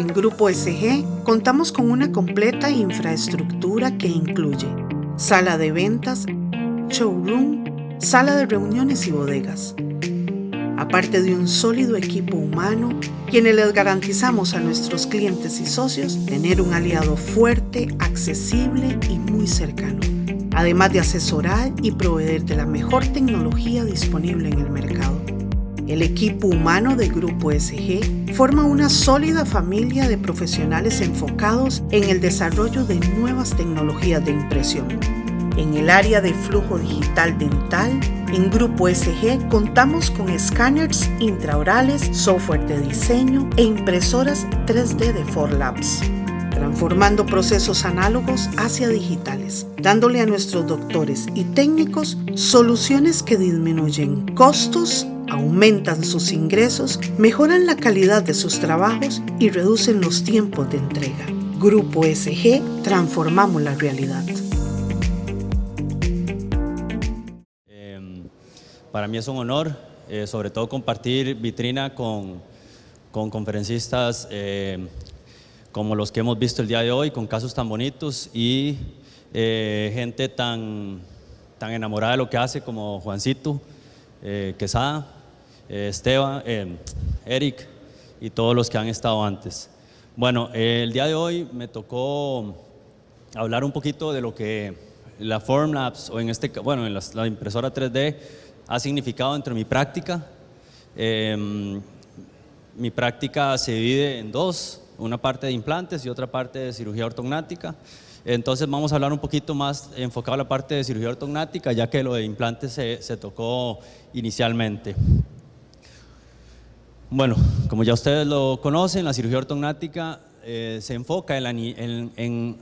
En Grupo SG contamos con una completa infraestructura que incluye sala de ventas, showroom, sala de reuniones y bodegas. Aparte de un sólido equipo humano, quienes les garantizamos a nuestros clientes y socios tener un aliado fuerte, accesible y muy cercano, además de asesorar y proveer de la mejor tecnología disponible en el mercado. El equipo humano de Grupo SG forma una sólida familia de profesionales enfocados en el desarrollo de nuevas tecnologías de impresión. En el área de flujo digital dental, en Grupo SG contamos con escáneres intraorales, software de diseño e impresoras 3D de 4Labs, transformando procesos análogos hacia digitales, dándole a nuestros doctores y técnicos soluciones que disminuyen costos, aumentan sus ingresos, mejoran la calidad de sus trabajos y reducen los tiempos de entrega. Grupo SG, transformamos la realidad. Para mí es un honor, sobre todo compartir vitrina con conferencistas como los que hemos visto el día de hoy, con casos tan bonitos y gente tan enamorada de lo que hace como Juancito Quesada, Esteban, Eric y todos los que han estado antes. Bueno, el día de hoy me tocó hablar un poquito de lo que la Formlabs, o en la impresora 3D, ha significado dentro de mi práctica. Mi práctica se divide en dos, una parte de implantes y otra parte de cirugía ortognática. Entonces vamos a hablar un poquito más enfocado a la parte de cirugía ortognática, ya que lo de implantes se tocó inicialmente. Bueno, como ya ustedes lo conocen, la cirugía ortognática se enfoca en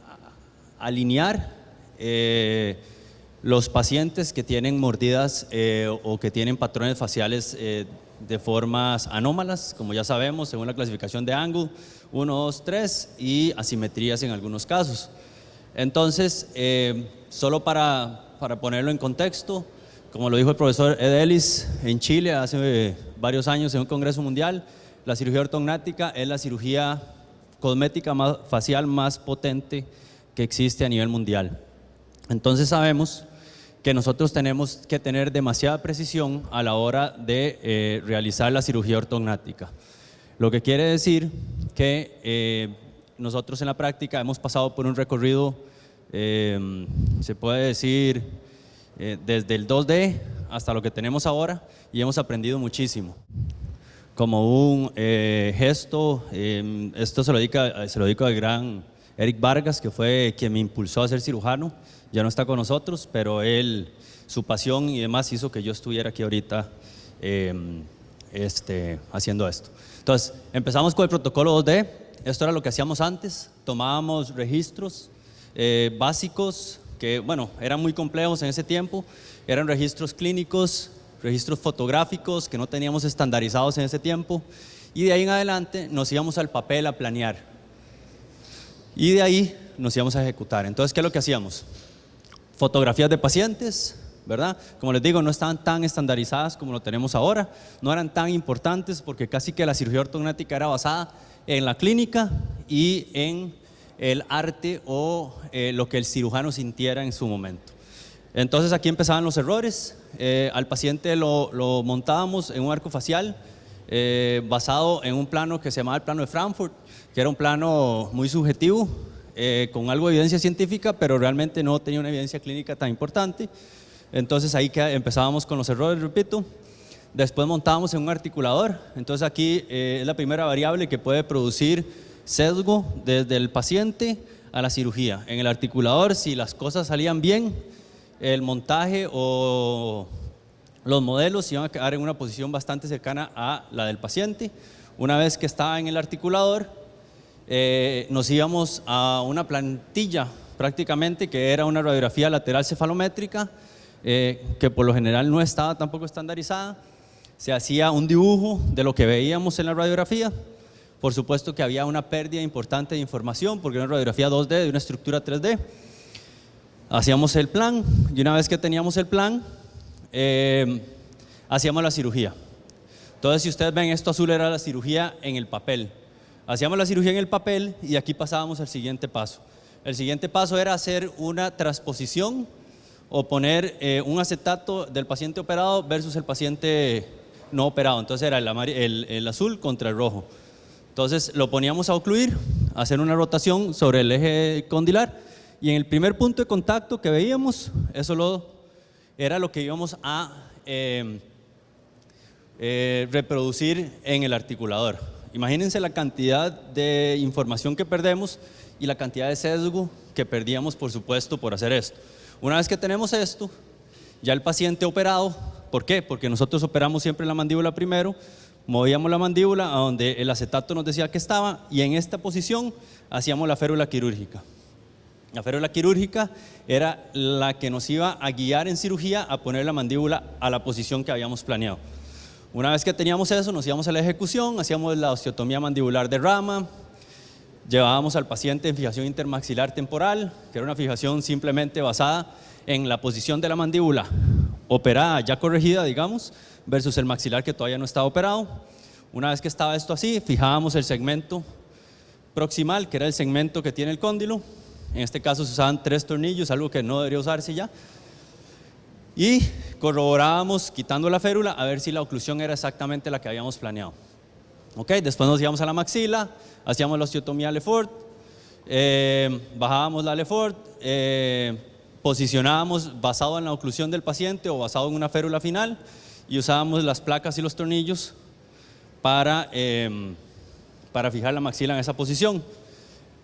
alinear los pacientes que tienen mordidas o que tienen patrones faciales de formas anómalas, como ya sabemos, según la clasificación de Angle, 1, 2, 3 y asimetrías en algunos casos. Entonces, solo para ponerlo en contexto, como lo dijo el profesor Ed Ellis en Chile hace varios años en un congreso mundial, la cirugía ortognática es la cirugía cosmética facial más potente que existe a nivel mundial. Entonces sabemos que nosotros tenemos que tener demasiada precisión a la hora de realizar la cirugía ortognática. Lo que quiere decir que nosotros en la práctica hemos pasado por un recorrido, se puede decir, desde el 2D hasta lo que tenemos ahora, y hemos aprendido muchísimo. Como un gesto, esto se lo dedico al gran Eric Vargas, que fue quien me impulsó a ser cirujano. Ya no está con nosotros, pero él, su pasión y demás hizo que yo estuviera aquí ahorita haciendo esto. Entonces, empezamos con el protocolo 2D. Esto era lo que hacíamos antes. Tomábamos registros básicos que, bueno, eran muy complejos en ese tiempo. Eran registros clínicos, registros fotográficos que no teníamos estandarizados en ese tiempo. Y de ahí en adelante nos íbamos al papel a planear. Y de ahí nos íbamos a ejecutar. Entonces, ¿qué es lo que hacíamos? Fotografías de pacientes, ¿verdad? Como les digo, no estaban tan estandarizadas como lo tenemos ahora, no eran tan importantes porque casi que la cirugía ortognática era basada en la clínica y en el arte o lo que el cirujano sintiera en su momento. Entonces aquí empezaban los errores. Al paciente lo montábamos en un arco facial basado en un plano que se llamaba el plano de Frankfurt, que era un plano muy subjetivo, con algo de evidencia científica, pero realmente no tenía una evidencia clínica tan importante. Entonces ahí empezábamos con los errores, repito. Después montábamos en un articulador. Entonces aquí es la primera variable que puede producir sesgo desde el paciente a la cirugía. En el articulador, si las cosas salían bien, el montaje o los modelos iban a quedar en una posición bastante cercana a la del paciente. Una vez que estaba en el articulador, nos íbamos a una plantilla prácticamente, que era una radiografía lateral cefalométrica, que por lo general no estaba tampoco estandarizada. Se hacía un dibujo de lo que veíamos en la radiografía. Por supuesto que había una pérdida importante de información porque era una radiografía 2D de una estructura 3D. Hacíamos el plan y una vez que teníamos el plan, hacíamos la cirugía. Entonces, si ustedes ven, esto azul era la cirugía en el papel. Hacíamos la cirugía en el papel y aquí pasábamos al siguiente paso. El siguiente paso era hacer una transposición o poner un acetato del paciente operado versus el paciente no operado. Entonces era el azul contra el rojo. Entonces lo poníamos a ocluir, hacer una rotación sobre el eje condilar y en el primer punto de contacto que veíamos, eso era lo que íbamos a reproducir en el articulador. Imagínense la cantidad de información que perdemos y la cantidad de sesgo que perdíamos, por supuesto, por hacer esto. Una vez que tenemos esto, ya el paciente operado, ¿por qué? Porque nosotros operamos siempre la mandíbula primero, movíamos la mandíbula a donde el acetato nos decía que estaba y en esta posición hacíamos la férula quirúrgica. La férula quirúrgica era la que nos iba a guiar en cirugía a poner la mandíbula a la posición que habíamos planeado. Una vez que teníamos eso, nos íbamos a la ejecución, hacíamos la osteotomía mandibular de rama, llevábamos al paciente en fijación intermaxilar temporal, que era una fijación simplemente basada en la posición de la mandíbula operada, ya corregida, digamos, versus el maxilar que todavía no estaba operado. Una vez que estaba esto así, fijábamos el segmento proximal, que era el segmento que tiene el cóndilo. En este caso se usaban 3 tornillos, algo que no debería usarse ya. Y corroborábamos quitando la férula a ver si la oclusión era exactamente la que habíamos planeado. Después nos íbamos a la maxila, hacíamos la osteotomía Lefort, bajábamos la Lefort, posicionábamos basado en la oclusión del paciente o basado en una férula final y usábamos las placas y los tornillos para fijar la maxila en esa posición.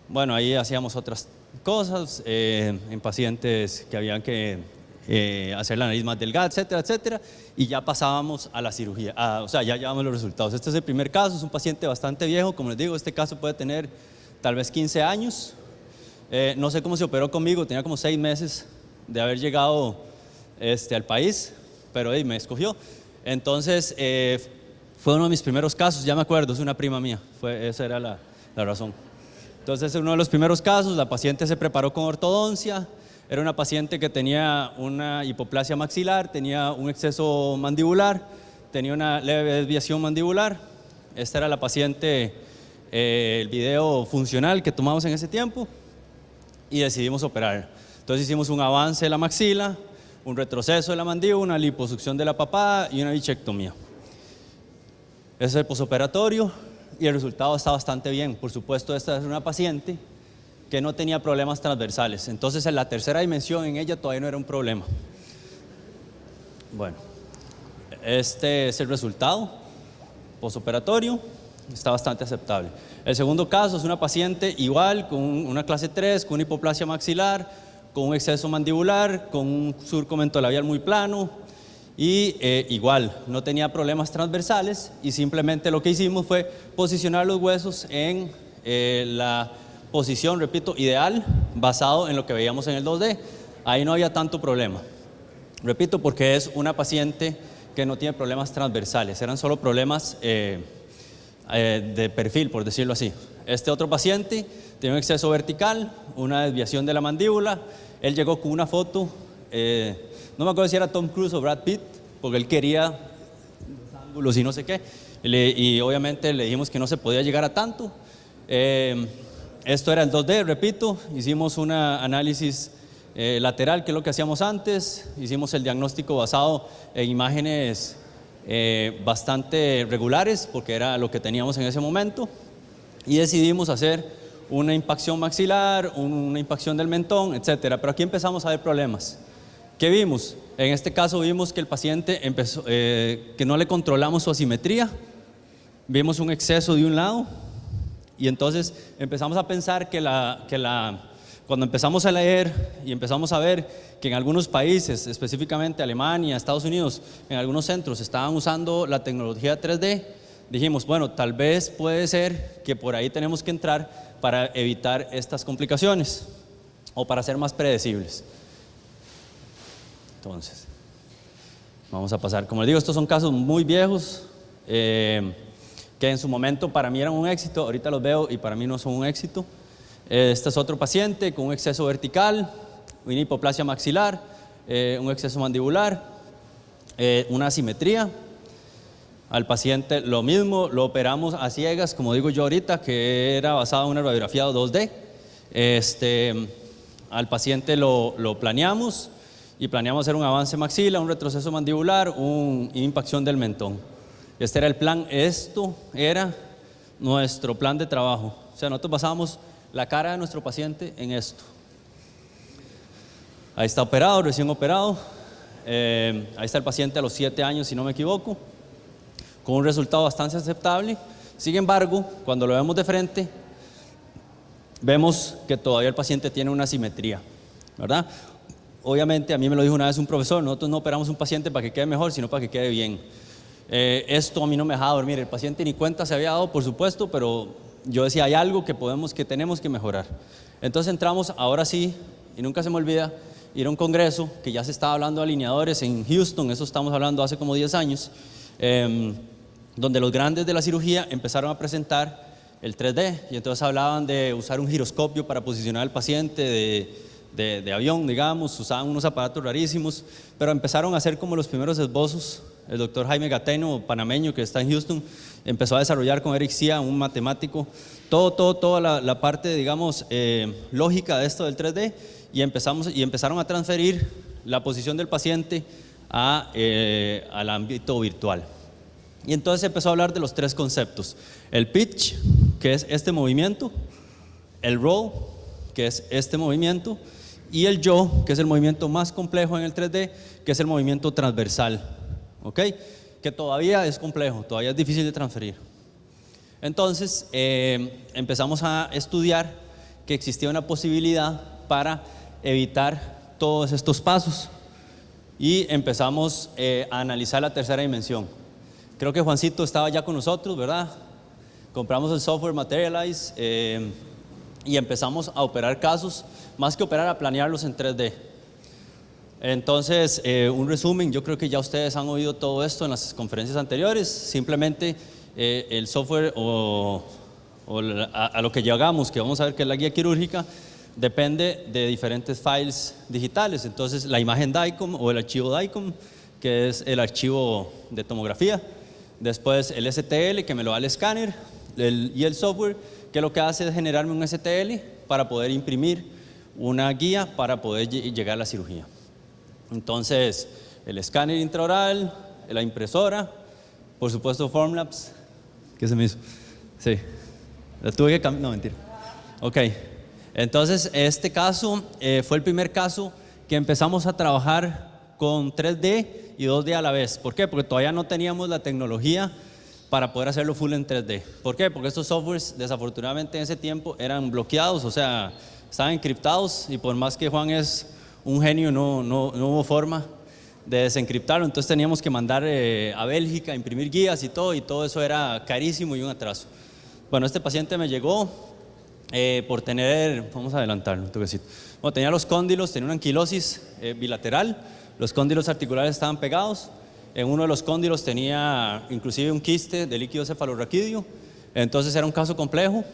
Bueno, ahí hacíamos otras cosas en pacientes que habían que hacer la nariz más delgada, etcétera, etcétera, y ya pasábamos a la cirugía, o sea, ya llevamos los resultados. Este es el primer caso, es un paciente bastante viejo, como les digo, este caso puede tener tal vez 15 años, no sé cómo se operó conmigo, tenía como 6 meses de haber llegado al país, pero me escogió. Entonces, fue uno de mis primeros casos, ya me acuerdo, es una prima mía, esa era la razón. Entonces, en uno de los primeros casos, la paciente se preparó con ortodoncia. Era una paciente que tenía una hipoplasia maxilar, tenía un exceso mandibular, tenía una leve desviación mandibular. Esta era la paciente, el video funcional que tomamos en ese tiempo y decidimos operar. Entonces hicimos un avance de la maxila, un retroceso de la mandíbula, una liposucción de la papada y una bichectomía. Ese es el posoperatorio y el resultado está bastante bien. Por supuesto, esta es una paciente que no tenía problemas transversales. Entonces, en la tercera dimensión en ella todavía no era un problema. Bueno, este es el resultado posoperatorio, está bastante aceptable. El segundo caso es una paciente igual, con una clase 3, con una hipoplasia maxilar, con un exceso mandibular, con un surco mentolabial muy plano y igual, no tenía problemas transversales y simplemente lo que hicimos fue posicionar los huesos en la posición, repito, ideal, basado en lo que veíamos en el 2D. Ahí no había tanto problema. Repito, porque es una paciente que no tiene problemas transversales, eran solo problemas de perfil, por decirlo así. Este otro paciente tenía un exceso vertical, una desviación de la mandíbula. Él llegó con una foto, no me acuerdo si era Tom Cruise o Brad Pitt, porque él quería ángulos y no sé qué, y obviamente le dijimos que no se podía llegar a tanto. Esto era el 2D, repito, hicimos un análisis lateral, que es lo que hacíamos antes, hicimos el diagnóstico basado en imágenes bastante regulares, porque era lo que teníamos en ese momento, y decidimos hacer una impacción maxilar, una impacción del mentón, etcétera. Pero aquí empezamos a ver problemas. ¿Qué vimos? En este caso vimos que el paciente empezó, que no le controlamos su asimetría, vimos un exceso de un lado. Y entonces empezamos a pensar cuando empezamos a leer y empezamos a ver que en algunos países, específicamente Alemania, Estados Unidos, en algunos centros estaban usando la tecnología 3D, dijimos, bueno, tal vez puede ser que por ahí tenemos que entrar para evitar estas complicaciones o para ser más predecibles. Entonces, vamos a pasar. Como les digo, estos son casos muy viejos, que en su momento para mí eran un éxito, ahorita los veo y para mí no son un éxito. Este es otro paciente con un exceso vertical, una hipoplasia maxilar, un exceso mandibular, una asimetría. Al paciente lo mismo, lo operamos a ciegas, como digo yo ahorita, que era basado en una radiografía 2D. Al paciente lo planeamos y planeamos hacer un avance maxila, un retroceso mandibular, una impacción del mentón. Este era el plan, esto era nuestro plan de trabajo. O sea, nosotros basábamos la cara de nuestro paciente en esto. Ahí está operado, recién operado. Ahí está el paciente a los 7 años, si no me equivoco, con un resultado bastante aceptable. Sin embargo, cuando lo vemos de frente, vemos que todavía el paciente tiene una asimetría, ¿verdad? Obviamente, a mí me lo dijo una vez un profesor, nosotros no operamos un paciente para que quede mejor, sino para que quede bien. Esto a mí no me dejaba dormir, el paciente ni cuenta se había dado, por supuesto, pero yo decía, hay algo que tenemos que mejorar. Entonces entramos, ahora sí, y nunca se me olvida, ir a un congreso que ya se estaba hablando de alineadores en Houston, eso estamos hablando hace como 10 años, donde los grandes de la cirugía empezaron a presentar el 3D, y entonces hablaban de usar un giroscopio para posicionar al paciente de avión, digamos, usaban unos aparatos rarísimos, pero empezaron a hacer como los primeros esbozos. El doctor Jaime Gateno, panameño, que está en Houston, empezó a desarrollar con Eric Sia, un matemático, toda la parte, digamos, lógica de esto del 3D, y empezaron a transferir la posición del paciente al ámbito virtual. Y entonces empezó a hablar de los 3 conceptos: el pitch, que es este movimiento; el roll, que es este movimiento; y el yaw, que es el movimiento más complejo en el 3D, que es el movimiento transversal, ¿ok? Que todavía es complejo, todavía es difícil de transferir. Entonces empezamos a estudiar que existía una posibilidad para evitar todos estos pasos, y empezamos a analizar la tercera dimensión. Creo que Juancito estaba ya con nosotros, ¿verdad? Compramos el software Materialize y empezamos a operar casos, más que operar, a planearlos en 3D. Entonces, un resumen, yo creo que ya ustedes han oído todo esto en las conferencias anteriores. Simplemente el software a lo que llegamos, que vamos a ver que es la guía quirúrgica, depende de diferentes files digitales. Entonces, la imagen DICOM o el archivo DICOM, que es el archivo de tomografía. Después el STL, que me lo da el escáner, y el software, que lo que hace es generarme un STL para poder imprimir una guía para poder llegar a la cirugía. Entonces, el escáner intraoral, la impresora, por supuesto Formlabs. ¿Qué se me hizo? Sí, la tuve que cambiar, no, mentira. Ok, entonces este caso fue el primer caso que empezamos a trabajar con 3D y 2D a la vez. ¿Por qué? Porque todavía no teníamos la tecnología para poder hacerlo full en 3D. ¿Por qué? Porque estos softwares, desafortunadamente, en ese tiempo eran bloqueados, o sea, estaban encriptados, y por más que Juan es un genio, no hubo forma de desencriptarlo. Entonces teníamos que mandar a Bélgica a imprimir guías y todo eso era carísimo y un atraso. Bueno, este paciente me llegó por tener, vamos a adelantarlo un toquecito. Bueno, tenía los cóndilos, tenía una anquilosis bilateral, los cóndilos articulares estaban pegados. En uno de los cóndilos tenía inclusive un quiste de líquido cefalorraquídeo. Entonces era un caso complejo,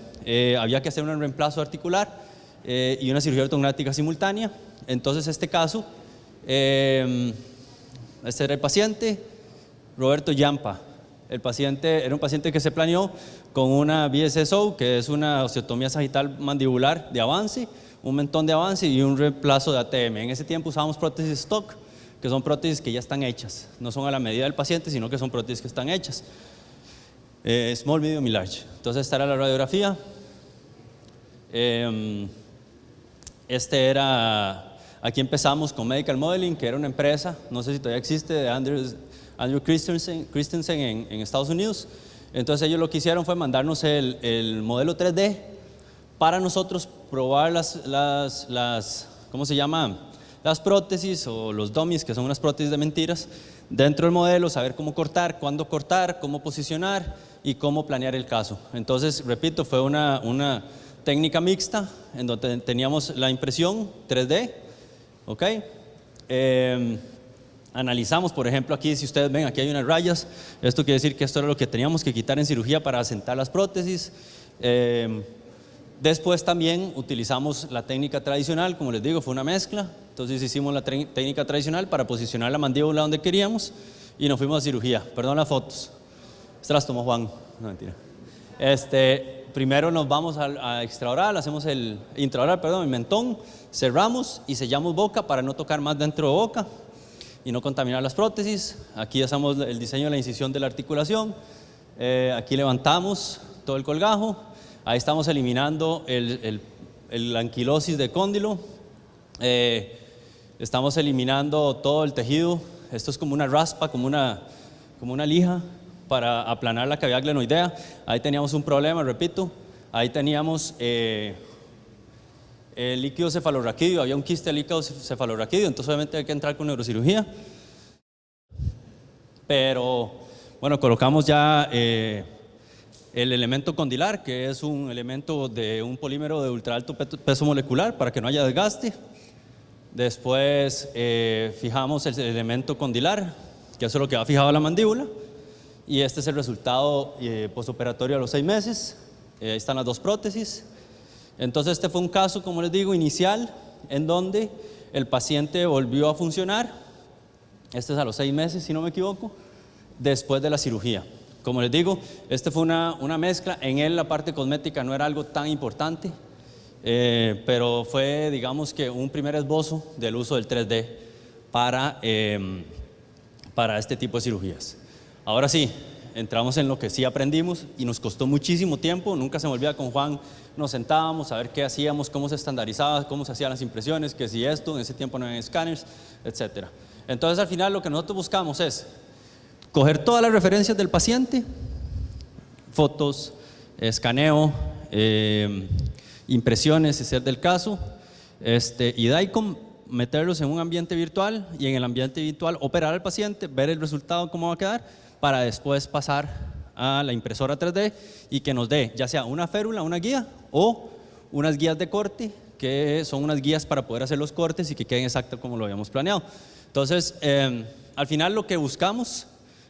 había que hacer un reemplazo articular y una cirugía ortognática simultánea. Entonces este caso, este era el paciente, Roberto Yampa. El paciente era un paciente que se planeó con una BSSO, que es una osteotomía sagital mandibular de avance, un mentón de avance y un reemplazo de ATM. En ese tiempo usábamos prótesis stock, que son prótesis que ya están hechas, no son a la medida del paciente, sino que son prótesis que están hechas. Small, medium y large. Entonces esta era la radiografía. Aquí empezamos con Medical Modeling, que era una empresa, no sé si todavía existe, de Andrew Christensen en Estados Unidos. Entonces ellos lo que hicieron fue mandarnos el modelo 3D para nosotros probar ¿cómo se llama? Las prótesis o los dummies, que son unas prótesis de mentiras, dentro del modelo, saber cómo cortar, cuándo cortar, cómo posicionar y cómo planear el caso. Entonces, repito, fue una técnica mixta en donde teníamos la impresión 3D, ¿ok? Analizamos, por ejemplo, aquí, si ustedes ven, aquí hay unas rayas. Esto quiere decir que esto era lo que teníamos que quitar en cirugía para asentar las prótesis. Después también utilizamos la técnica tradicional, como les digo, fue una mezcla. Entonces hicimos la técnica tradicional para posicionar la mandíbula donde queríamos y nos fuimos a cirugía. Perdón las fotos. Estas las tomó Juan, no mentira. Primero nos vamos a extraoral, hacemos el intraoral, perdón, el mentón, cerramos y sellamos boca para no tocar más dentro de boca y no contaminar las prótesis. Aquí hacemos el diseño de la incisión de la articulación. Aquí levantamos todo el colgajo. Ahí estamos eliminando la anquilosis de cóndilo. Estamos eliminando todo el tejido. Esto es como una raspa, como una lija para aplanar la cavidad glenoidea. Ahí teníamos un problema, repito. Ahí teníamos el líquido cefalorraquídeo, había un quiste de líquido cefalorraquídeo, entonces obviamente hay que entrar con neurocirugía. Pero bueno, colocamos ya el elemento condilar, que es un elemento de un polímero de ultra alto peso molecular para que no haya desgaste. Después fijamos el elemento condilar, que eso es lo que va fijado a la mandíbula. Y este es el resultado postoperatorio a los 6 meses. Ahí están las 2 prótesis. Entonces este fue un caso, como les digo, inicial, en donde el paciente volvió a funcionar. Este es a los 6 meses, si no me equivoco, después de la cirugía. Como les digo, este fue una mezcla. En él la parte cosmética no era algo tan importante, pero fue, digamos que un primer esbozo del uso del 3D para este tipo de cirugías. Ahora sí, entramos en lo que sí aprendimos y nos costó muchísimo tiempo. Nunca se me olvida, con Juan nos sentábamos a ver qué hacíamos, cómo se estandarizaba, cómo se hacían las impresiones, que si esto, en ese tiempo no había escáneres, etc. Entonces al final lo que nosotros buscamos es coger todas las referencias del paciente, fotos, escaneo, impresiones, si es del caso, y DICOM, meterlos en un ambiente virtual y en el ambiente virtual operar al paciente, ver el resultado, cómo va a quedar, para después pasar a la impresora 3D y que nos dé ya sea una férula, una guía o unas guías de corte, que son unas guías para poder hacer los cortes y que queden exactos como lo habíamos planeado. Entonces, al final lo que buscamos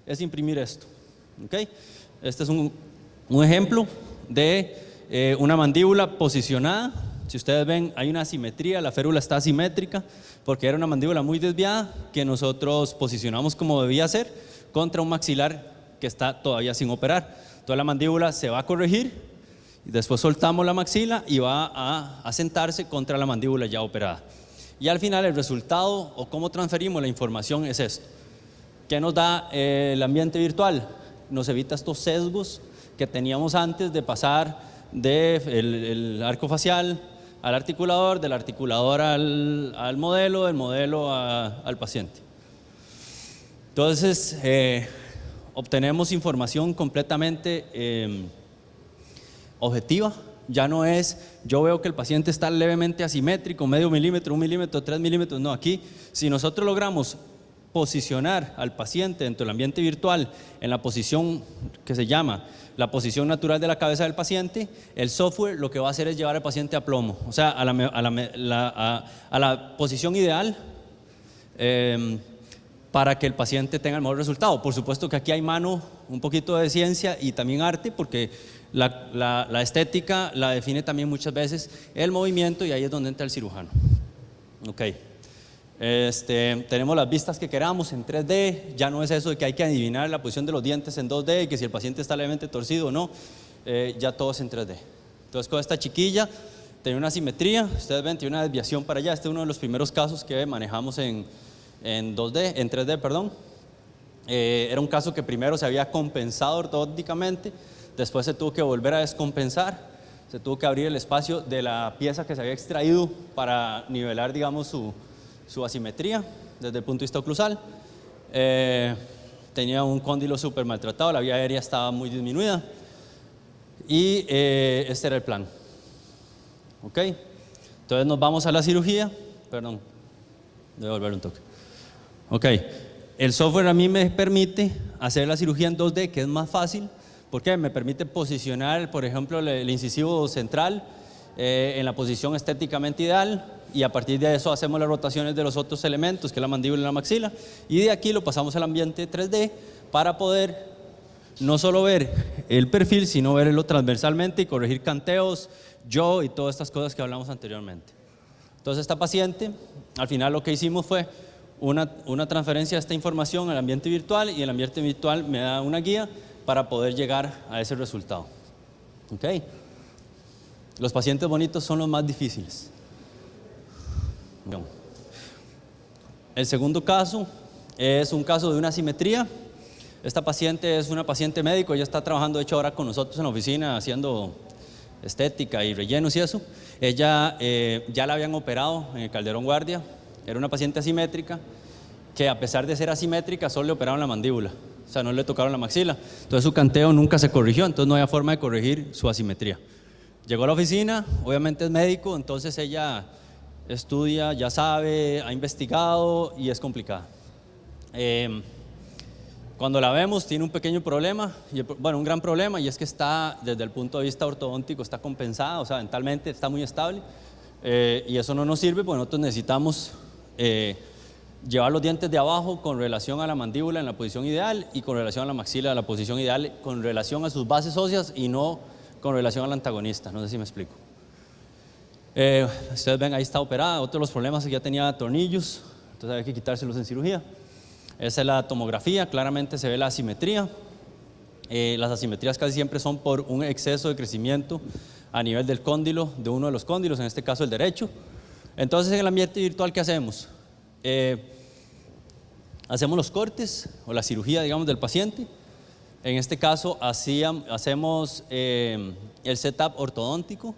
es imprimir esto. ¿Okay? Este es un ejemplo de una mandíbula posicionada. Si ustedes ven, hay una asimetría, la férula está asimétrica porque era una mandíbula muy desviada que nosotros posicionamos como debía ser contra un maxilar que está todavía sin operar. Toda la mandíbula se va a corregir y después soltamos la maxila y va a sentarse contra la mandíbula ya operada. Y al final el resultado o cómo transferimos la información es esto. ¿Qué nos da el ambiente virtual? Nos evita estos sesgos que teníamos antes de pasar del arco facial al articulador, del articulador al modelo, del modelo al paciente. Entonces, obtenemos información completamente objetiva. Ya no es, yo veo que el paciente está levemente asimétrico, medio milímetro, 1 milímetro, 3 milímetros. No, aquí, si nosotros logramos posicionar al paciente dentro del ambiente virtual en la posición que se llama la posición natural de la cabeza del paciente, el software lo que va a hacer es llevar al paciente a plomo, o sea, a la posición ideal para que el paciente tenga el mejor resultado. Por supuesto que aquí hay un poquito de ciencia y también arte, porque la estética la define también muchas veces el movimiento, y ahí es donde entra el cirujano. Okay. Tenemos las vistas que queramos en 3D, ya no es eso de que hay que adivinar la posición de los dientes en 2D y que si el paciente está levemente torcido o no, ya todo es en 3D. Entonces con esta chiquilla tenía una simetría, ustedes ven, tiene una desviación para allá. Este es uno de los primeros casos que manejamos en 3D, perdón. Era un caso que primero se había compensado ortodónticamente, después se tuvo que volver a descompensar, se tuvo que abrir el espacio de la pieza que se había extraído para nivelar, digamos, su asimetría desde el punto de vista oclusal. Tenía un cóndilo súper maltratado, la vía aérea estaba muy disminuida y este era el plan. ¿Ok? Entonces nos vamos a la cirugía. Perdón, debo volver un toque. Ok, el software a mí me permite hacer la cirugía en 2D, que es más fácil, porque me permite posicionar, por ejemplo, el incisivo central en la posición estéticamente ideal, y a partir de eso hacemos las rotaciones de los otros elementos, que es la mandíbula y la maxila, y de aquí lo pasamos al ambiente 3D para poder no solo ver el perfil, sino verlo transversalmente y corregir canteos, y todas estas cosas que hablamos anteriormente. Entonces esta paciente, al final lo que hicimos fue una transferencia de esta información al ambiente virtual, y el ambiente virtual me da una guía para poder llegar a ese resultado. ¿Okay? Los pacientes bonitos son los más difíciles. El segundo caso es un caso de una asimetría. Esta paciente es una paciente médico, ella está trabajando de hecho ahora con nosotros en la oficina haciendo estética y rellenos y eso. Ella ya la habían operado en el Calderón Guardia, era una paciente asimétrica que a pesar de ser asimétrica solo le operaron la mandíbula, o sea no le tocaron la maxila, entonces su canteo nunca se corrigió, entonces no había forma de corregir su asimetría. Llegó a la oficina, obviamente es médico, entonces ella estudia, ya sabe, ha investigado y es complicada. Cuando la vemos tiene un pequeño problema, bueno, un gran problema, y es que está, desde el punto de vista ortodóntico, está compensada, o sea, dentalmente está muy estable, y eso no nos sirve porque nosotros necesitamos llevar los dientes de abajo con relación a la mandíbula en la posición ideal y con relación a la maxila en la posición ideal, con relación a sus bases óseas y no con relación al antagonista, no sé si me explico. Ustedes ven, ahí está operada, otro de los problemas es que ya tenía tornillos, entonces había que quitárselos en cirugía. Esa es la tomografía, claramente se ve la asimetría. Las asimetrías casi siempre son por un exceso de crecimiento a nivel del cóndilo, de uno de los cóndilos, en este caso el derecho. Entonces en el ambiente virtual, ¿qué hacemos? Hacemos los cortes o la cirugía, digamos, del paciente. En este caso hacemos el setup ortodóntico.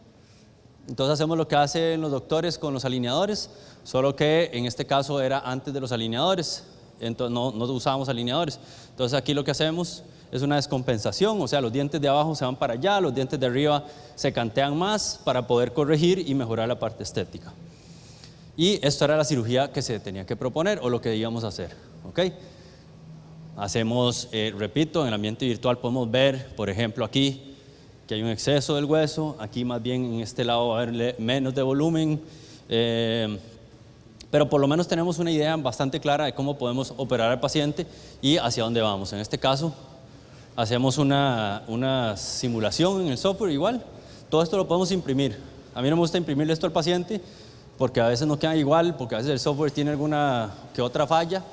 Entonces hacemos lo que hacen los doctores con los alineadores, solo que en este caso era antes de los alineadores. Entonces no usábamos alineadores. Entonces aquí lo que hacemos es una descompensación, o sea, los dientes de abajo se van para allá, los dientes de arriba se cantean más para poder corregir y mejorar la parte estética. Y esto era la cirugía que se tenía que proponer o lo que íbamos a hacer. ¿Okay? Hacemos, repito, en el ambiente virtual podemos ver, por ejemplo, aquí que hay un exceso del hueso, aquí más bien en este lado va a haber menos de volumen. Pero por lo menos tenemos una idea bastante clara de cómo podemos operar al paciente y hacia dónde vamos. En este caso, hacemos una simulación en el software igual. Todo esto lo podemos imprimir. A mí no me gusta imprimirle esto al paciente porque a veces no queda igual, porque a veces el software tiene alguna que otra falla,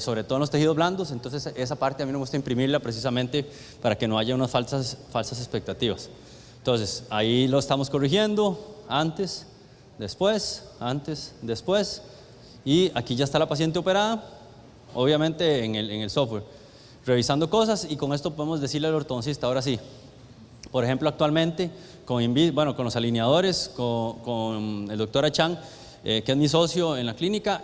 sobre todo en los tejidos blandos. Entonces esa parte a mí no me gusta imprimirla precisamente para que no haya unas falsas expectativas. Entonces ahí lo estamos corrigiendo, antes, después, antes, después, y aquí ya está la paciente operada, obviamente en el software, revisando cosas, y con esto podemos decirle al ortodoncista, ahora sí, por ejemplo actualmente con los alineadores, con el doctor Achan, que es mi socio en la clínica,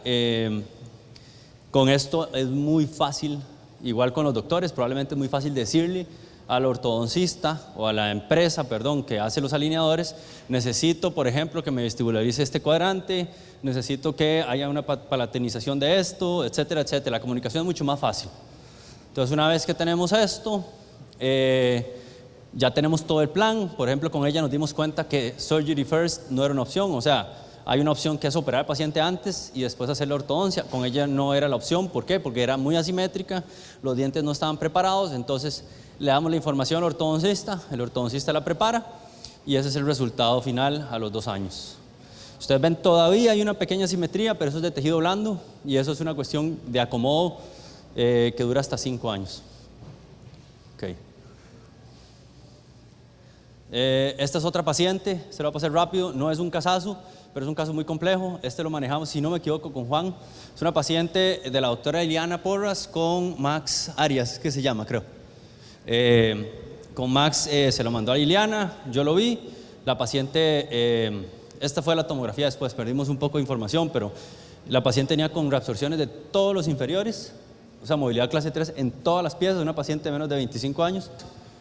con esto es muy fácil, igual con los doctores, probablemente es muy fácil decirle al ortodoncista o a la empresa, perdón, que hace los alineadores, necesito, por ejemplo, que me vestibularice este cuadrante, necesito que haya una palatinización de esto, etcétera, etcétera. La comunicación es mucho más fácil. Entonces, una vez que tenemos esto, ya tenemos todo el plan. Por ejemplo, con ella nos dimos cuenta que surgery first no era una opción, o sea, hay una opción que es operar al paciente antes y después hacer la ortodoncia. Con ella no era la opción, ¿por qué? Porque era muy asimétrica, los dientes no estaban preparados, entonces le damos la información al ortodoncista, el ortodoncista la prepara y ese es el resultado final a los 2 años. Ustedes ven, todavía hay una pequeña asimetría, pero eso es de tejido blando y eso es una cuestión de acomodo que dura hasta 5 años. Okay. Esta es otra paciente, se lo voy a pasar rápido, no es un casazo, pero es un caso muy complejo. Este lo manejamos, si no me equivoco, con Juan. Es una paciente de la doctora Eliana Porras con Max Arias, que se llama, creo. Con Max se lo mandó a Liliana, yo lo vi. La paciente, esta fue la tomografía después, perdimos un poco de información, pero la paciente tenía con reabsorciones de todos los inferiores, o sea, movilidad clase 3 en todas las piezas, una paciente de menos de 25 años.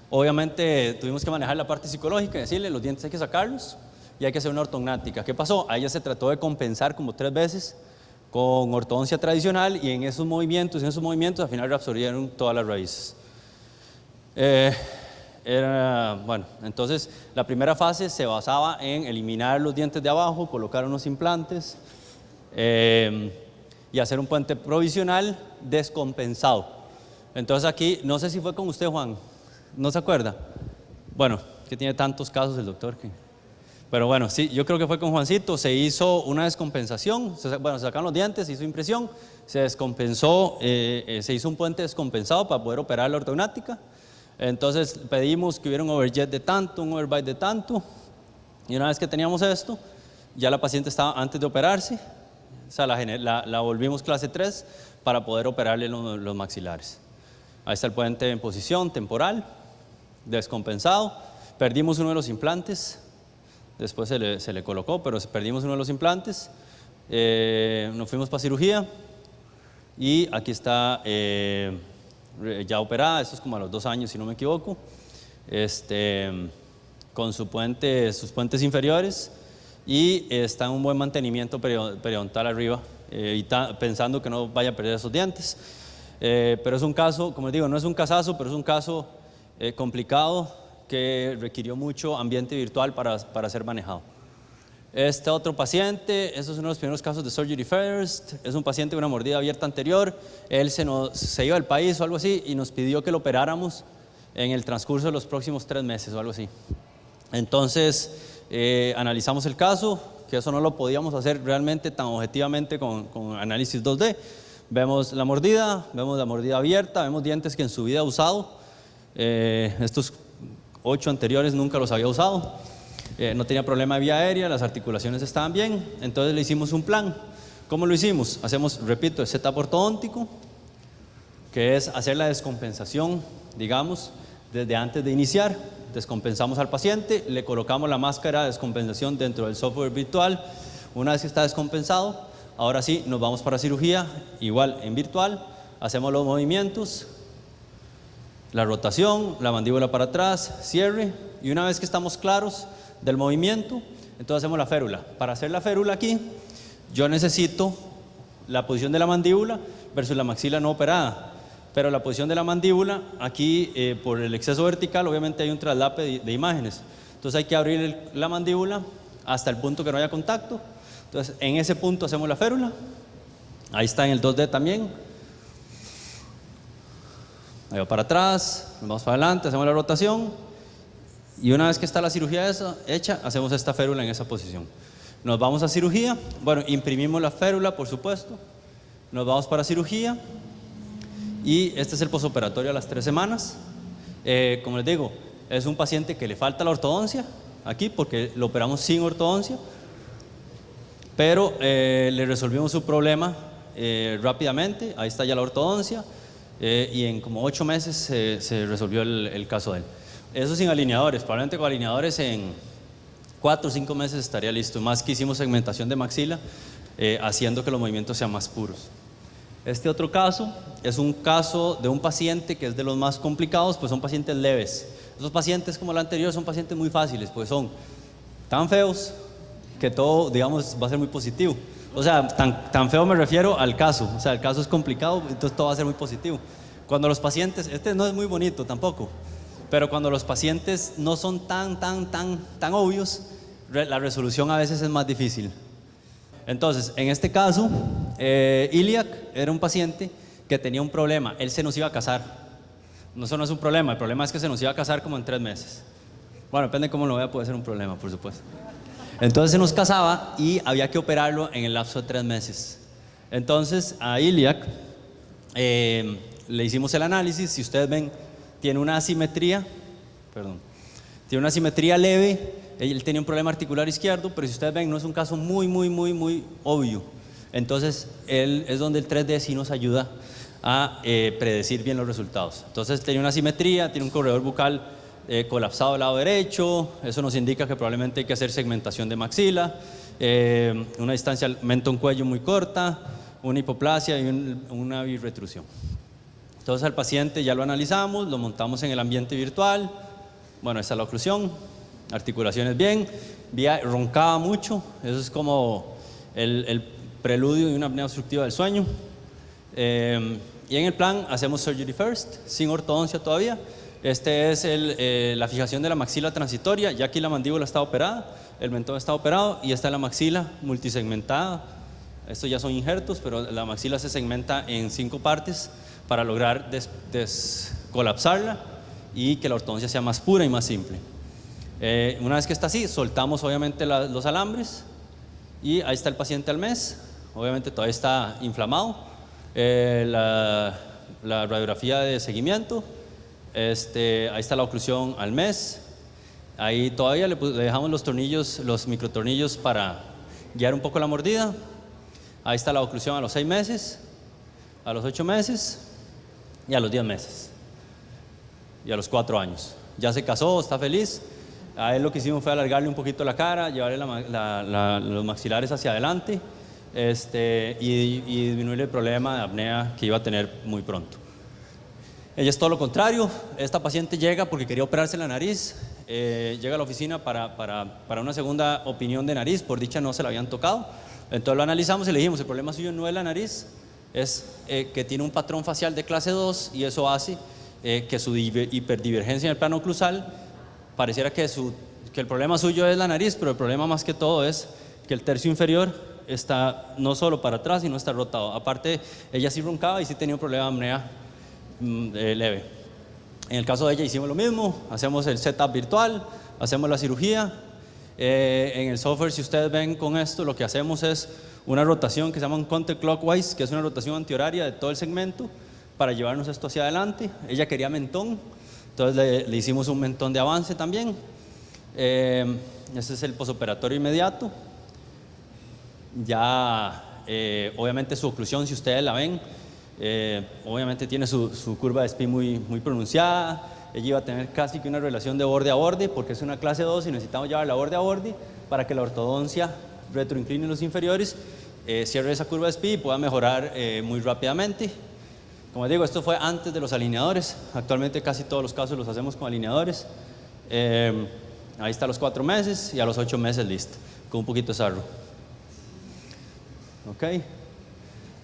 Obviamente tuvimos que manejar la parte psicológica y decirle, los dientes hay que sacarlos y hay que hacer una ortognática. ¿Qué pasó? A ella se trató de compensar como 3 veces con ortodoncia tradicional y en esos movimientos al final reabsorbieron todas las raíces. Entonces la primera fase se basaba en eliminar los dientes de abajo, colocar unos implantes y hacer un puente provisional descompensado. Entonces aquí, no sé si fue con usted, Juan, ¿no se acuerda? Bueno, que tiene tantos casos el doctor pero bueno, sí, yo creo que fue con Juancito. Se hizo una descompensación, se sacaron los dientes, se hizo impresión, se descompensó, se hizo un puente descompensado para poder operar la ortognática. Entonces pedimos que hubiera un overjet de tanto, un overbite de tanto, y una vez que teníamos esto, ya la paciente estaba antes de operarse, o sea, la volvimos clase 3 para poder operarle los maxilares. Ahí está el puente en posición temporal, descompensado. Perdimos uno de los implantes, después se le colocó, pero perdimos uno de los implantes. Nos fuimos para cirugía y aquí está ya operada, esto es como a los 2 años si no me equivoco, con sus puentes inferiores, y está en un buen mantenimiento periodontal arriba, pensando que no vaya a perder esos dientes. Pero es un caso, como les digo, no es un casazo, pero es un caso complicado que requirió mucho ambiente virtual para ser manejado. Este otro paciente, eso es uno de los primeros casos de Surgery First, es un paciente con una mordida abierta anterior. Él se iba del país o algo así y nos pidió que lo operáramos en el transcurso de los próximos 3 meses o algo así. Entonces analizamos el caso, que eso no lo podíamos hacer realmente tan objetivamente con análisis 2D. Vemos la mordida abierta, vemos dientes que en su vida ha usado. Estos 8 anteriores nunca los había usado. No tenía problema de vía aérea, las articulaciones estaban bien, entonces le hicimos un plan. ¿Cómo lo hicimos? Hacemos, repito, el setup ortodóntico, que es hacer la descompensación, digamos, desde antes de iniciar. Descompensamos al paciente, le colocamos la máscara de descompensación dentro del software virtual. Una vez que está descompensado, ahora sí, nos vamos para cirugía, igual en virtual, hacemos los movimientos, la rotación, la mandíbula para atrás, cierre, y una vez que estamos claros del movimiento, entonces hacemos la férula. Para hacer la férula aquí, yo necesito la posición de la mandíbula versus la maxila no operada, pero la posición de la mandíbula, aquí por el exceso vertical, obviamente hay un traslape de imágenes, entonces hay que abrir la mandíbula hasta el punto que no haya contacto. Entonces en ese punto hacemos la férula, ahí está en el 2D también. Ahí va para atrás, nos vamos para adelante, hacemos la rotación. Y una vez que está la cirugía hecha, hacemos esta férula en esa posición. Nos vamos a cirugía, bueno, imprimimos la férula, por supuesto. Nos vamos para cirugía. Y este es el posoperatorio a las 3 semanas. Como les digo, es un paciente que le falta la ortodoncia, aquí, porque lo operamos sin ortodoncia. Pero le resolvimos su problema rápidamente. Ahí está ya la ortodoncia. Y en como 8 meses se resolvió el caso de él. Eso sin alineadores, probablemente con alineadores en 4 o 5 meses estaría listo. Más que hicimos segmentación de maxila, haciendo que los movimientos sean más puros. Este otro caso es un caso de un paciente que es de los más complicados, pues son pacientes leves. Esos pacientes, como el anterior, son pacientes muy fáciles, pues son tan feos que todo, digamos, va a ser muy positivo. O sea, tan feo me refiero al caso. O sea, el caso es complicado, entonces todo va a ser muy positivo. Cuando los pacientes, este no es muy bonito tampoco, pero cuando los pacientes no son tan obvios, la resolución a veces es más difícil. Entonces, en este caso, Iliac era un paciente que tenía un problema. Él se nos iba a casar. No, eso no es un problema, el problema es que se nos iba a casar como en 3 meses. Bueno, depende de cómo lo vea, puede ser un problema, por supuesto. Entonces se nos casaba y había que operarlo en el lapso de 3 meses. Entonces a Iliac le hicimos el análisis. Si ustedes ven, tiene una asimetría, tiene una asimetría leve. Él tenía un problema articular izquierdo, pero si ustedes ven, no es un caso muy obvio. Entonces es donde el 3D sí nos ayuda a predecir bien los resultados. Entonces tenía una asimetría, tiene un corredor bucal colapsado del lado derecho. Eso nos indica que probablemente hay que hacer segmentación de maxila, una distancia mentón-cuello muy corta, una hipoplasia y una birretrusión. Entonces al paciente ya lo analizamos, lo montamos en el ambiente virtual. Bueno, esta es la oclusión, articulaciones bien, roncaba mucho, eso es como el preludio de una apnea obstructiva del sueño. Y en el plan hacemos Surgery First, sin ortodoncia todavía. Este es la fijación de la maxila transitoria. Ya aquí la mandíbula está operada, el mentón está operado y esta es la maxila multisegmentada. Estos ya son injertos, pero la maxila se segmenta en 5 partes para lograr descolapsarla y que la ortodoncia sea más pura y más simple. Una vez que está así, soltamos obviamente los alambres y ahí está el paciente al mes. Obviamente todavía está inflamado. La radiografía de seguimiento. Ahí está la oclusión al mes. Ahí todavía le dejamos los tornillos, los microtornillos para guiar un poco la mordida. Ahí está la oclusión a los 6 meses, a los 8 meses y a los 10 meses y a los 4 años. Ya se casó, está feliz. A él lo que hicimos fue alargarle un poquito la cara, llevarle los maxilares hacia adelante y disminuir el problema de apnea que iba a tener muy pronto. Ella es todo lo contrario. Esta paciente llega porque quería operarse la nariz, llega a la oficina para una segunda opinión de nariz, por dicha no se la habían tocado. Entonces lo analizamos y le dijimos, el problema suyo no es la nariz, es que tiene un patrón facial de clase 2 y eso hace que su hiperdivergencia en el plano oclusal pareciera que el problema suyo es la nariz, pero el problema más que todo es que el tercio inferior está no solo para atrás, sino está rotado. Aparte, ella sí roncaba y sí tenía un problema de apnea leve. En el caso de ella hicimos lo mismo, hacemos el setup virtual, hacemos la cirugía. En el software, si ustedes ven con esto, lo que hacemos es una rotación que se llama un counterclockwise, que es una rotación antihoraria de todo el segmento para llevarnos esto hacia adelante. Ella quería mentón, entonces le hicimos un mentón de avance también. Este es el posoperatorio inmediato. Ya obviamente su oclusión, si ustedes la ven, obviamente tiene su curva de SPI muy pronunciada. Ella iba a tener casi que una relación de borde a borde porque es una clase 2 y necesitamos llevarla borde a borde para que la ortodoncia retroincline los inferiores, cierre esa curva de SPI y pueda mejorar muy rápidamente. Como les digo, esto fue antes de los alineadores. Actualmente casi todos los casos los hacemos con alineadores. Ahí está a los 4 meses y a los 8 meses listo, con un poquito de sarro. Ok.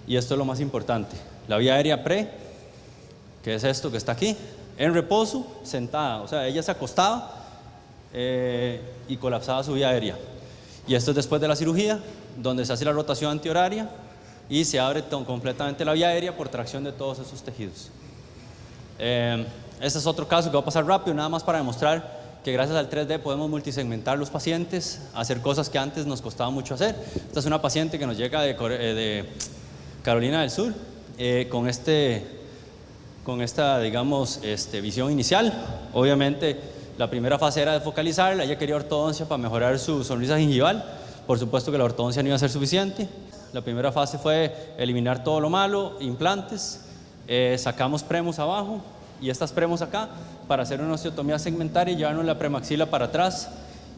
Y esto es lo más importante, la vía aérea pre, que es esto que está aquí, en reposo, sentada, o sea, ella se acostaba y colapsaba su vía aérea. Y esto es después de la cirugía, donde se hace la rotación antihoraria y se abre completamente la vía aérea por tracción de todos esos tejidos. Este es otro caso que va a pasar rápido, nada más para demostrar que gracias al 3D podemos multisegmentar los pacientes, hacer cosas que antes nos costaba mucho hacer. Esta es una paciente que nos llega de Carolina del Sur, con esta, digamos, visión inicial. Obviamente la primera fase era de focalizarla, ella quería ortodoncia para mejorar su sonrisa gingival. Por supuesto que la ortodoncia no iba a ser suficiente. La primera fase fue eliminar todo lo malo, implantes, sacamos premos abajo y estas premos acá para hacer una osteotomía segmentaria y llevarnos la premaxila para atrás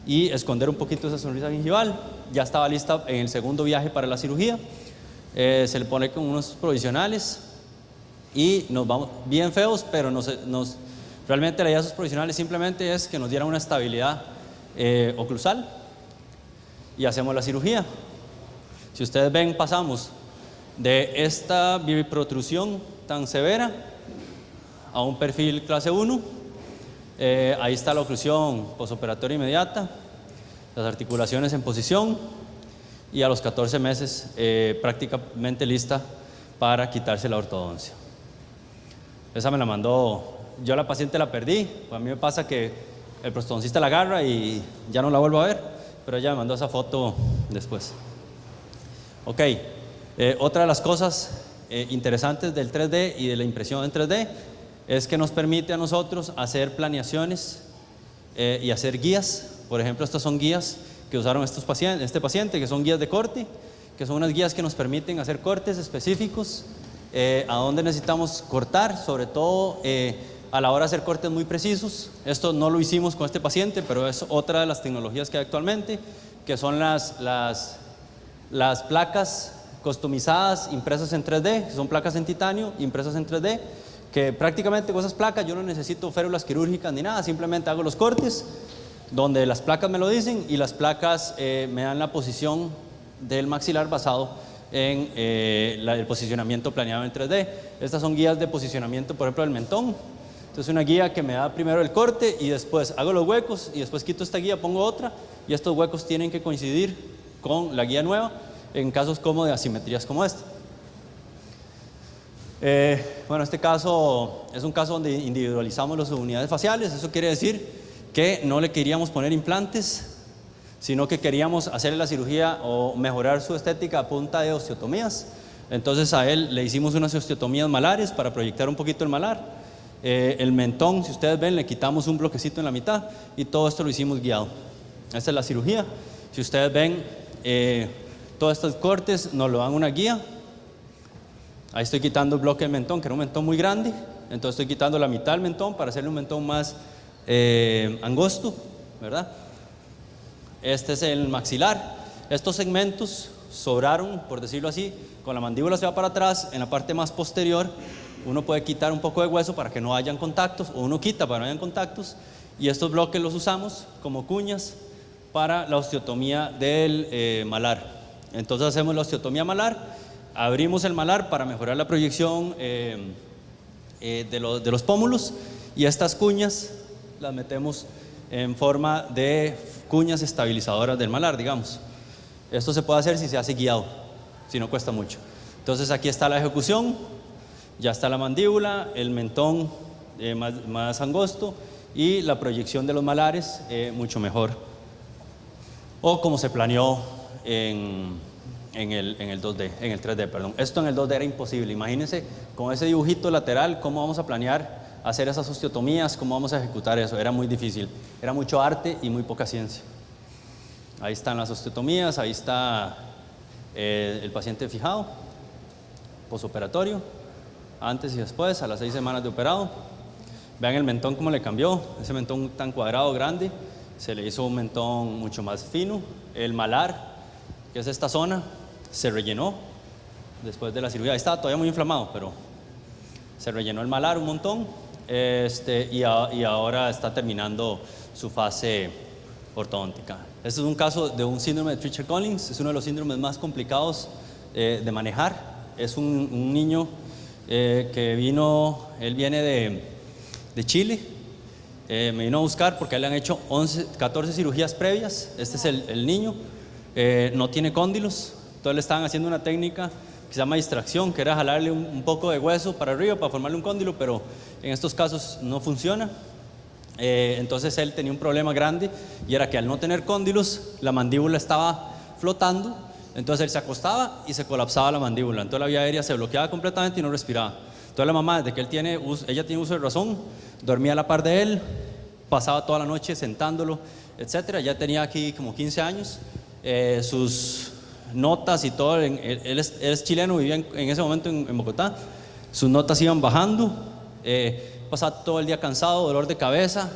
y esconder un poquito esa sonrisa gingival. Ya estaba lista en el segundo viaje para la cirugía. Se le pone con unos provisionales y nos vamos bien feos, pero realmente la idea de esos provisionales simplemente es que nos dieran una estabilidad oclusal y hacemos la cirugía. Si ustedes ven, pasamos de esta biprotrusión tan severa a un perfil clase 1. Ahí está la oclusión posoperatoria inmediata, las articulaciones en posición y a los 14 meses prácticamente lista para quitarse la ortodoncia. Esa me la mandó, yo a la paciente la perdí, pues a mí me pasa que el prostodoncista la agarra y ya no la vuelvo a ver, pero ella me mandó esa foto después. Ok, otra de las cosas interesantes del 3D y de la impresión en 3D es que nos permite a nosotros hacer planeaciones y hacer guías. Por ejemplo, estas son guías que usaron este paciente, que son guías de corte, que son unas guías que nos permiten hacer cortes específicos a donde necesitamos cortar, sobre todo a la hora de hacer cortes muy precisos. Esto no lo hicimos con este paciente, pero es otra de las tecnologías que hay actualmente, que son las placas customizadas impresas en 3D, que son placas en titanio impresas en 3D, que prácticamente con esas placas yo no necesito férulas quirúrgicas ni nada, simplemente hago los cortes donde las placas me lo dicen y las placas me dan la posición del maxilar basado en el posicionamiento planeado en 3D. Estas son guías de posicionamiento, por ejemplo, del mentón. Entonces una guía que me da primero el corte y después hago los huecos y después quito esta guía, pongo otra y estos huecos tienen que coincidir con la guía nueva en casos como de asimetrías como este. Bueno, este caso es un caso donde individualizamos las unidades faciales. Eso quiere decir que no le queríamos poner implantes, sino que queríamos hacerle la cirugía o mejorar su estética a punta de osteotomías. Entonces a él le hicimos unas osteotomías malares para proyectar un poquito el malar. El mentón, si ustedes ven, le quitamos un bloquecito en la mitad y todo esto lo hicimos guiado. Esta es la cirugía. Si ustedes ven, todos estos cortes nos lo dan una guía. Ahí estoy quitando el bloque del mentón, que era un mentón muy grande. Entonces estoy quitando la mitad del mentón para hacerle un mentón más angosto, ¿verdad? Este es el maxilar. Estos segmentos sobraron, por decirlo así, con la mandíbula se va para atrás. En la parte más posterior uno puede quitar un poco de hueso para que no hayan contactos, o uno quita para que no hayan contactos, y estos bloques los usamos como cuñas para la osteotomía del malar. Entonces hacemos la osteotomía malar, abrimos el malar para mejorar la proyección de los pómulos, y estas cuñas las metemos en forma de cuñas estabilizadoras del malar, digamos. Esto se puede hacer si se hace guiado, si no cuesta mucho. Entonces aquí está la ejecución, ya está la mandíbula, el mentón más angosto y la proyección de los malares mucho mejor. O como se planeó en el 2D, en el 3D, perdón. Esto en el 2D era imposible. Imagínense con ese dibujito lateral cómo vamos a planear hacer esas osteotomías, cómo vamos a ejecutar eso. Era muy difícil, era mucho arte y muy poca ciencia. Ahí están las osteotomías, ahí está el paciente fijado, posoperatorio, antes y después, a las 6 semanas de operado. Vean el mentón cómo le cambió, ese mentón tan cuadrado, grande, se le hizo un mentón mucho más fino. El malar, que es esta zona, se rellenó después de la cirugía. Ahí estaba todavía muy inflamado, pero se rellenó el malar un montón, y ahora está terminando su fase ortodóntica. Este es un caso de un síndrome de Treacher-Collins, es uno de los síndromes más complicados de manejar. Es un niño que él viene de Chile, me vino a buscar porque a él le han hecho 14 cirugías previas. Este es el niño, no tiene cóndilos, entonces le estaban haciendo una técnica que se llama distracción, que era jalarle un poco de hueso para arriba para formarle un cóndilo, pero en estos casos no funciona. Entonces él tenía un problema grande, y era que al no tener cóndilos la mandíbula estaba flotando, entonces él se acostaba y se colapsaba la mandíbula, entonces la vía aérea se bloqueaba completamente y no respiraba. Entonces la mamá, desde que ella tiene uso de razón, dormía a la par de él, pasaba toda la noche sentándolo, etcétera. Ya tenía aquí como 15 años, sus notas y todo, él es chileno, vivía en ese momento en Bogotá, sus notas iban bajando, pasaba todo el día cansado, dolor de cabeza,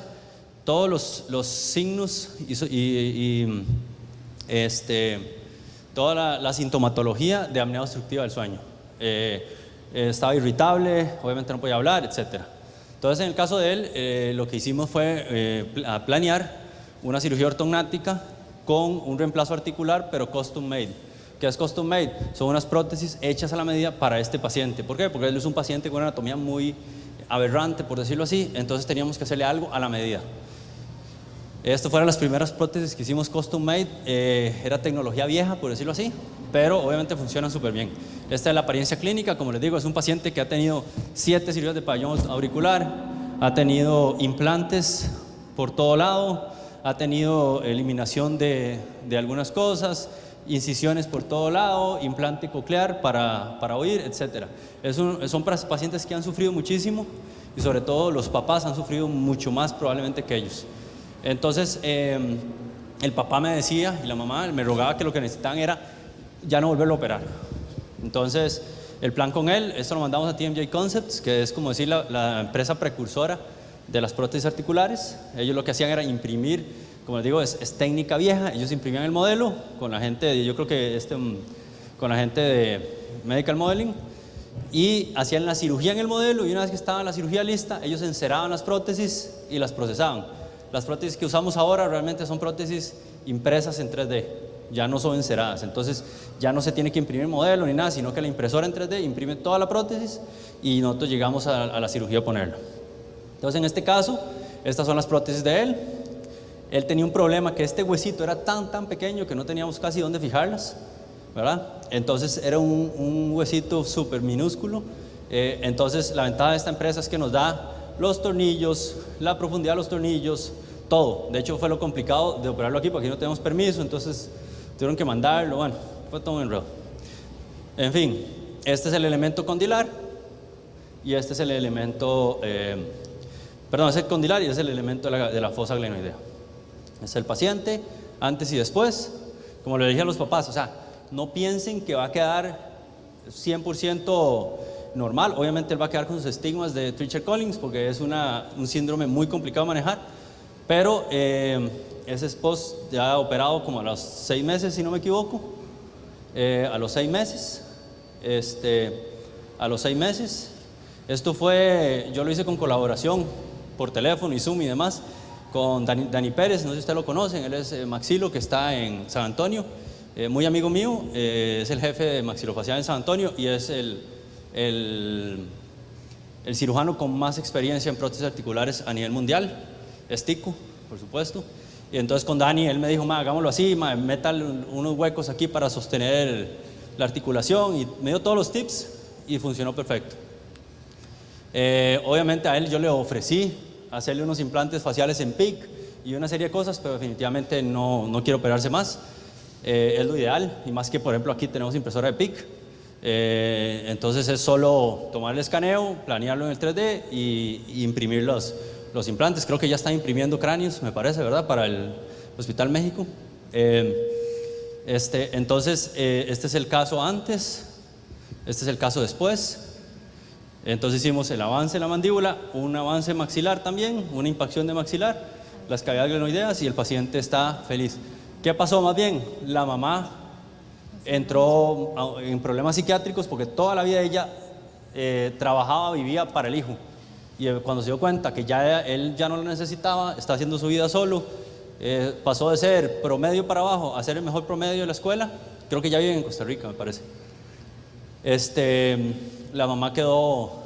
todos los signos y toda la sintomatología de apnea obstructiva del sueño. Estaba irritable, obviamente no podía hablar, etc. Entonces en el caso de él, lo que hicimos fue planear una cirugía ortognática con un reemplazo articular, pero custom made. ¿Qué es custom made? Son unas prótesis hechas a la medida para este paciente. ¿Por qué? Porque él es un paciente con una anatomía muy aberrante, por decirlo así, entonces teníamos que hacerle algo a la medida. Esto fueron las primeras prótesis que hicimos custom made, era tecnología vieja, por decirlo así, pero obviamente funcionan súper bien. Esta es la apariencia clínica, como les digo, es un paciente que ha tenido 7 cirugías de pabellón auricular, ha tenido implantes por todo lado, ha tenido eliminación de algunas cosas, incisiones por todo lado, implante coclear para oír, etc. Son pacientes que han sufrido muchísimo, y sobre todo los papás han sufrido mucho más probablemente que ellos. Entonces el papá me decía y la mamá me rogaba que lo que necesitaban era ya no volverlo a operar. Entonces el plan con él, esto lo mandamos a TMJ Concepts, que es como decir la empresa precursora de las prótesis articulares. Ellos lo que hacían era imprimir, como les digo, es técnica vieja. Ellos imprimían el modelo con la gente, yo creo que con la gente de Medical Modeling, y hacían la cirugía en el modelo, y una vez que estaba la cirugía lista, ellos enceraban las prótesis y las procesaban. Las prótesis que usamos ahora realmente son prótesis impresas en 3D, ya no son enceradas, entonces ya no se tiene que imprimir modelo ni nada, sino que la impresora en 3D imprime toda la prótesis y nosotros llegamos a la cirugía a ponerla. Entonces en este caso, estas son las prótesis de él. Él tenía un problema, que este huesito era tan pequeño que no teníamos casi dónde fijarlas, ¿verdad? Entonces era un huesito súper minúsculo. Entonces la ventaja de esta empresa es que nos da los tornillos, la profundidad de los tornillos, todo. De hecho fue lo complicado de operarlo aquí, porque aquí no tenemos permiso, entonces tuvieron que mandarlo, bueno, fue todo un enredo. En fin, este es el elemento condilar. y este es el elemento, perdón, es el condilar y es el elemento de la fosa glenoidea. Es el paciente, antes y después. Como le dije a los papás, o sea, no piensen que va a quedar 100% normal. Obviamente él va a quedar con sus estigmas de Treacher-Collins porque es un síndrome muy complicado de manejar, pero ese esposo ya ha operado como a los 6 meses, si no me equivoco. A los 6 meses, esto fue, yo lo hice con colaboración por teléfono y Zoom y demás, con Dani Pérez, no sé si ustedes lo conocen, él es maxilo que está en San Antonio, muy amigo mío, es el jefe de maxilofacial en San Antonio y es el cirujano con más experiencia en prótesis articulares a nivel mundial, es tico, por supuesto. Y entonces con Dani, él me dijo, hagámoslo así, meta unos huecos aquí para sostener la articulación, y me dio todos los tips y funcionó perfecto. Obviamente a él yo le ofrecí hacerle unos implantes faciales en PIC y una serie de cosas, pero definitivamente no quiero operarse más. Es lo ideal, y más que por ejemplo aquí tenemos impresora de PIC, entonces es solo tomar el escaneo, planearlo en el 3D y imprimir los implantes. Creo que ya están imprimiendo cráneos, me parece, ¿verdad? Para el Hospital México. Entonces, este es el caso antes, este es el caso después. Entonces hicimos el avance en la mandíbula, un avance maxilar también, una impacción de maxilar, las cavidades glenoideas, y el paciente está feliz. ¿Qué pasó más bien? La mamá entró en problemas psiquiátricos porque toda la vida ella trabajaba, vivía para el hijo. Y cuando se dio cuenta que él ya no lo necesitaba, está haciendo su vida solo, pasó de ser promedio para abajo a ser el mejor promedio de la escuela. Creo que ya vive en Costa Rica, me parece. La mamá quedó, o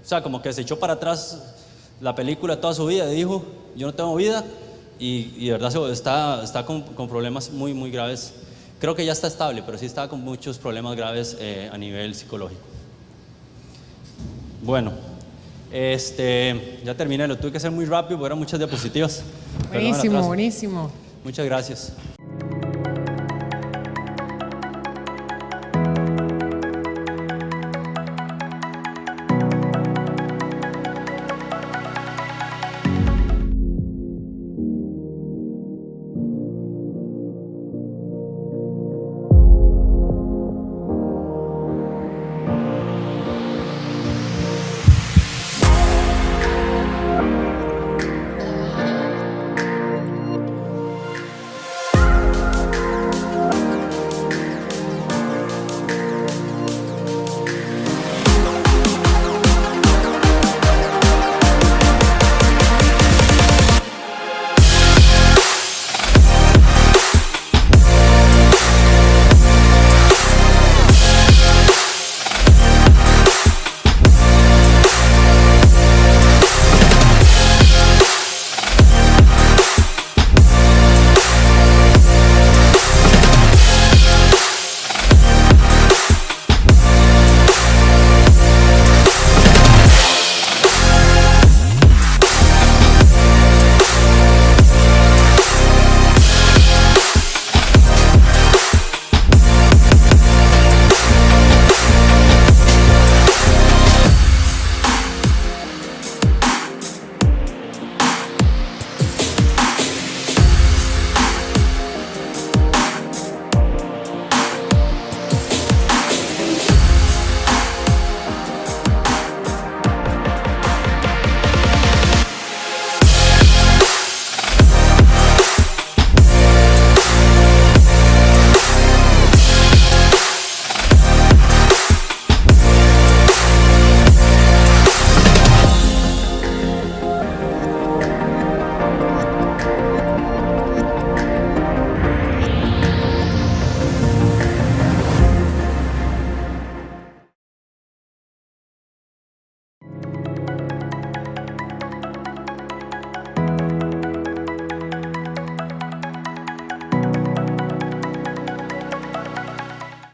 sea, como que se echó para atrás la película toda su vida y dijo, yo no tengo vida, y de verdad está con problemas muy, muy graves. Creo que ya está estable, pero sí está con muchos problemas graves a nivel psicológico. Bueno, ya terminé, lo tuve que hacer muy rápido porque eran muchas diapositivas. Buenísimo, buenísimo. Muchas gracias.